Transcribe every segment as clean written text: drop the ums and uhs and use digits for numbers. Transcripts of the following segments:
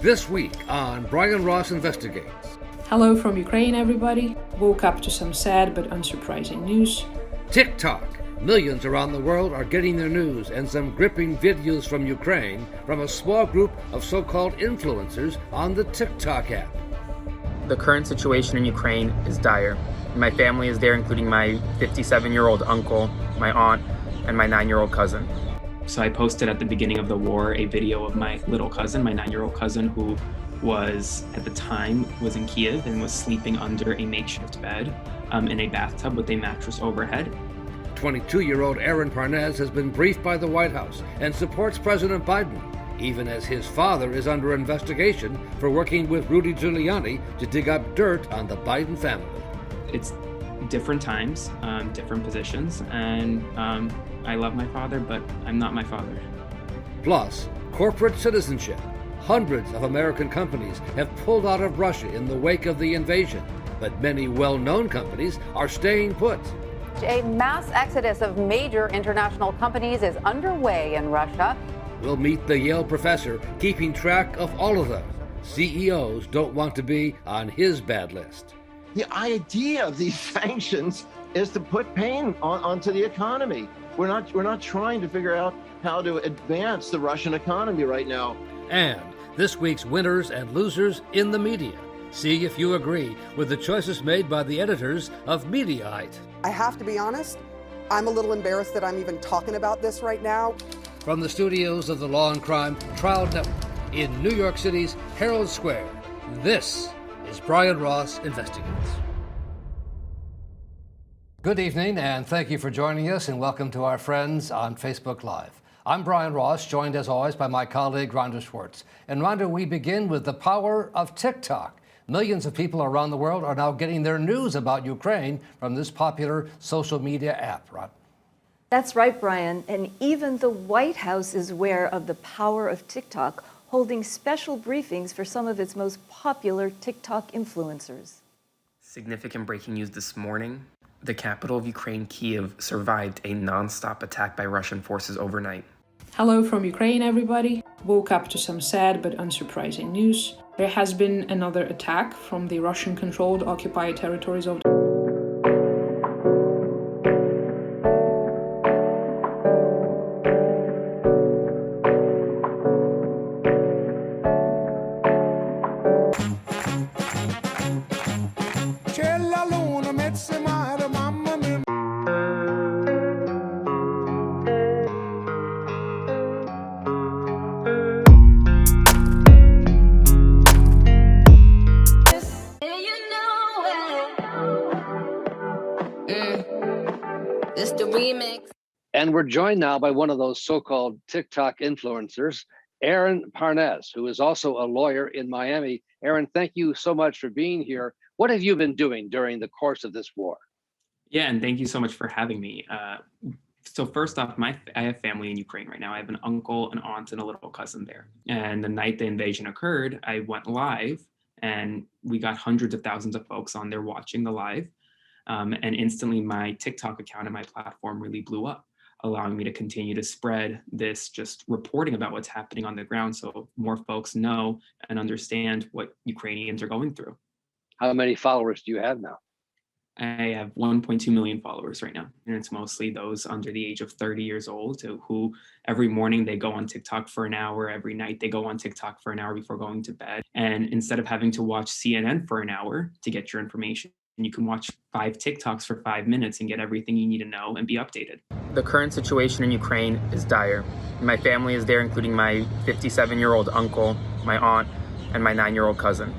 This week on Brian Ross Investigates. Hello from Ukraine, everybody. Woke up to some sad but unsurprising news. TikTok. Millions around the world are getting their news and some gripping videos from Ukraine from a small group of so-called influencers on the TikTok app. The current situation in Ukraine is dire. My family is there, including my 57-year-old uncle, my aunt, and my 9-year-old cousin. So I posted at the beginning of the war a video of my little cousin, my 9-year-old cousin, who was, at the time, was in Kiev and was sleeping under a makeshift bed in a bathtub with a mattress overhead. 22-year-old Aidan has been briefed by the White House and supports President Biden, even as his father is under investigation for working with Rudy Giuliani to dig up dirt on the Biden family. It's different times, different positions, and I love my father, but I'm not my father. Plus, corporate citizenship. Hundreds of American companies have pulled out of Russia in the wake of the invasion, but many well-known companies are staying put. A mass exodus of major international companies is underway in Russia. We'll meet the Yale professor keeping track of all of them. CEOs don't want to be on his bad list. The idea of these sanctions is to put pain onto the economy. We're not trying to figure out how to advance the Russian economy right now. And this week's winners and losers in the media. See if you agree with the choices made by the editors of Mediaite. I have to be honest, I'm a little embarrassed that I'm even talking about this right now. From the studios of the Law&Crime Trial Network in New York City's Herald Square, this is Brian Ross Investigates. Good evening, and thank you for joining us, and welcome to our friends on Facebook Live. I'm Brian Ross, joined as always by my colleague Rhonda Schwartz. And Rhonda, we begin with the power of TikTok. Millions of people around the world are now getting their news about Ukraine from this popular social media app, Rhonda. That's right, Brian. And even the White House is aware of the power of TikTok, holding special briefings for some of its most popular TikTok influencers. Significant breaking news this morning. The capital of Ukraine, Kiev, survived a non-stop attack by Russian forces overnight. Hello from Ukraine, everybody. Woke up to some sad but unsurprising news. There has been another attack from the Russian-controlled occupied territories of And we're joined now by one of those so-called TikTok influencers, Aidan, who is also a lawyer in Miami. Aidan, thank you so much for being here. What have you been doing during the course of this war? Yeah, and thank you so much for having me. So first off, I have family in Ukraine right now. I have an uncle, an aunt, and a little cousin there. And the night the invasion occurred, I went live, and we got hundreds of thousands of folks on there watching the live. And instantly my TikTok account and my platform really blew up, allowing me to continue to spread this just reporting about what's happening on the ground so more folks know and understand what Ukrainians are going through. How many followers do you have now? I have 1.2 million followers right now, and it's mostly those under the age of 30 years old who every morning they go on TikTok for an hour, every night they go on TikTok for an hour before going to bed. And instead of having to watch CNN for an hour to get your information, you can watch 5 TikToks for 5 minutes and get everything you need to know and be updated. The current situation in Ukraine is dire. My family is there, including my 57-year-old uncle, my aunt, and my 9-year-old cousin.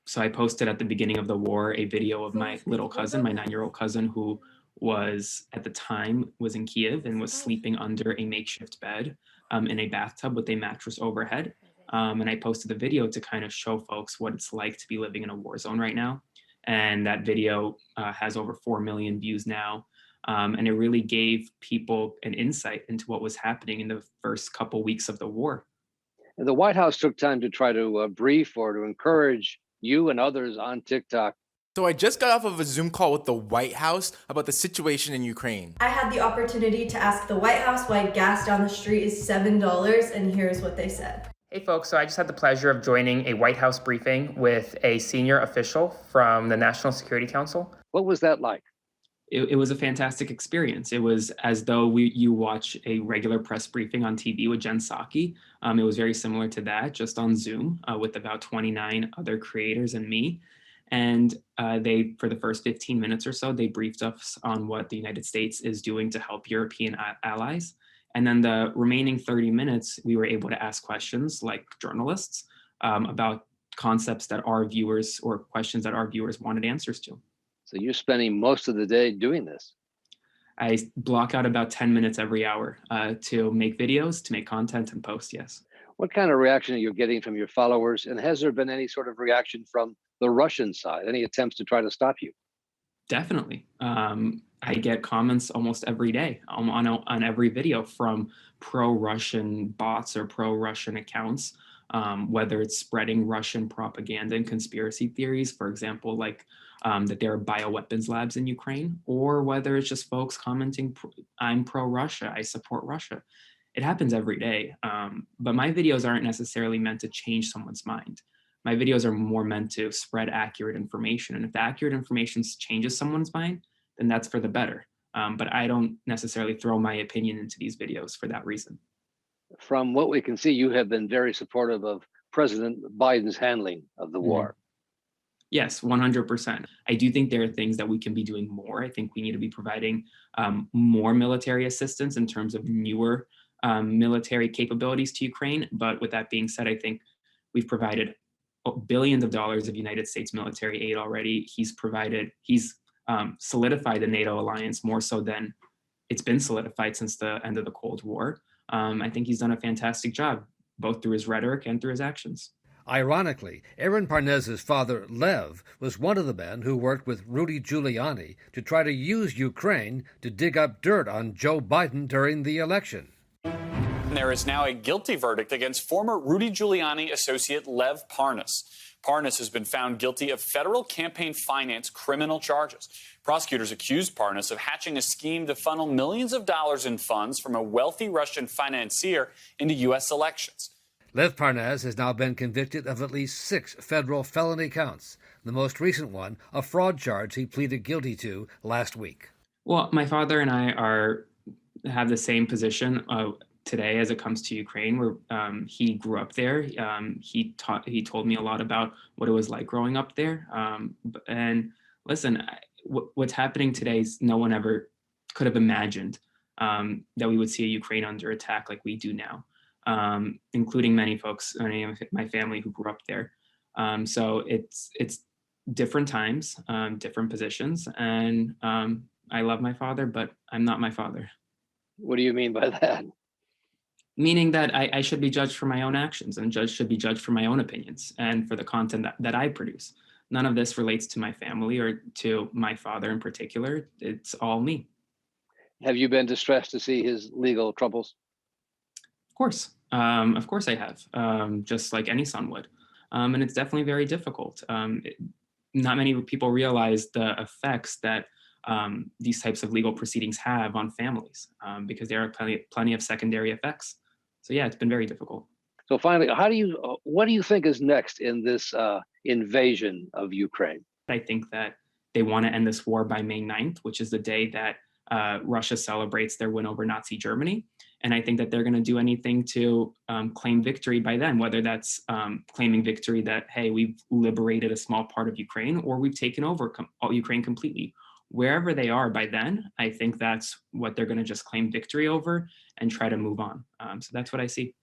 So I posted at the beginning of the war a video of my little cousin, my 9-year-old cousin, who was, at the time, was in Kiev and was sleeping under a makeshift bed in a bathtub with a mattress overhead. And I posted the video to kind of show folks what it's like to be living in a war zone right now. And that video has over 4 million views now. And it really gave people an insight into what was happening in the first couple weeks of the war. And the White House took time to try to brief or to encourage you and others on TikTok. So I just got off of a Zoom call with the White House about the situation in Ukraine. I had the opportunity to ask the White House why gas down the street is $7, and here's what they said. Hey folks, so I just had the pleasure of joining a White House briefing with a senior official from the National Security Council. What was that like? It was a fantastic experience. It was as though you watch a regular press briefing on TV with Jen Psaki. It was very similar to that, just on Zoom with about 29 other creators and me. And they, for the first 15 minutes or so, they briefed us on what the United States is doing to help European allies. And then the remaining 30 minutes, we were able to ask questions like journalists about concepts that our viewers or questions that our viewers wanted answers to. So you're spending most of the day doing this. I block out about 10 minutes every hour to make videos, to make content and post, yes. What kind of reaction are you getting from your followers? And has there been any sort of reaction from the Russian side? Any attempts to try to stop you? Definitely. I get comments almost every day on every video from pro-Russian bots or pro-Russian accounts, whether it's spreading Russian propaganda and conspiracy theories, for example, like that there are bioweapons labs in Ukraine, or whether it's just folks commenting, I'm pro-Russia, I support Russia. It happens every day, but my videos aren't necessarily meant to change someone's mind. My videos are more meant to spread accurate information. And if the accurate information changes someone's mind, then that's for the better. But I don't necessarily throw my opinion into these videos for that reason. From what we can see, you have been very supportive of President Biden's handling of the war. Yes, 100%. I do think there are things that we can be doing more. I think we need to be providing more military assistance in terms of newer military capabilities to Ukraine. But with that being said, I think we've provided billions of dollars of United States military aid already. He's solidified the NATO alliance more so than it's been solidified since the end of the Cold War. I think he's done a fantastic job, both through his rhetoric and through his actions. Ironically, Aaron Parnez's father, Lev, was one of the men who worked with Rudy Giuliani to try to use Ukraine to dig up dirt on Joe Biden during the election. There is now a guilty verdict against former Rudy Giuliani associate Lev Parnas. Parnas has been found guilty of federal campaign finance criminal charges. Prosecutors accused Parnas of hatching a scheme to funnel millions of dollars in funds from a wealthy Russian financier into U.S. elections. Lev Parnas has now been convicted of at least 6 federal felony counts, the most recent one a fraud charge he pleaded guilty to last week. Well, my father and I have the same position today as it comes to Ukraine, where he grew up there. He told me a lot about what it was like growing up there. And listen, what's happening today is no one ever could have imagined that we would see a Ukraine under attack like we do now, including many folks, many of my family who grew up there. So it's different times, different positions, and I love my father, but I'm not my father. What do you mean by that? Meaning that I should be judged for my own actions, and should be judged for my own opinions and for the content that I produce. None of this relates to my family or to my father in particular. It's all me. Have you been distressed to see his legal troubles? Of course I have, just like any son would. And it's definitely very difficult. Not many people realize the effects that these types of legal proceedings have on families, because there are plenty of secondary effects. So yeah, it's been very difficult. So finally, what do you think is next in this invasion of Ukraine? I think that they want to end this war by May 9th, which is the day that Russia celebrates their win over Nazi Germany. And I think that they're going to do anything to claim victory by then, whether that's claiming victory that, hey, we've liberated a small part of Ukraine, or we've taken over Ukraine completely. Wherever they are by then, I think that's what they're going to just claim victory over and try to move on. So that's what I see.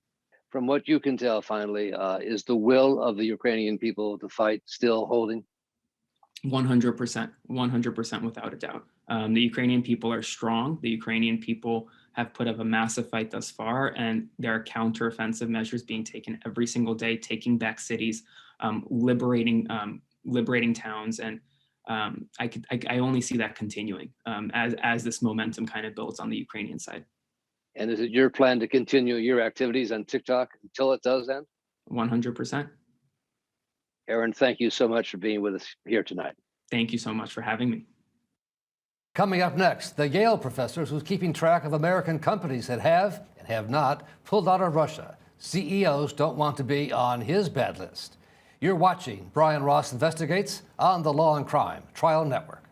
From what you can tell, finally, is the will of the Ukrainian people to fight still holding? 100% without a doubt. The Ukrainian people are strong. The Ukrainian people have put up a massive fight thus far, and there are counteroffensive measures being taken every single day, taking back cities, liberating towns, and I only see that continuing as this momentum kind of builds on the Ukrainian side. And is it your plan to continue your activities on TikTok until it does end? 100%. Aaron, thank you so much for being with us here tonight. Thank you so much for having me. Coming up next, the Yale professors who's keeping track of American companies that have and have not pulled out of Russia. CEOs don't want to be on his bad list. You're watching Brian Ross Investigates on the Law and Crime Trial Network.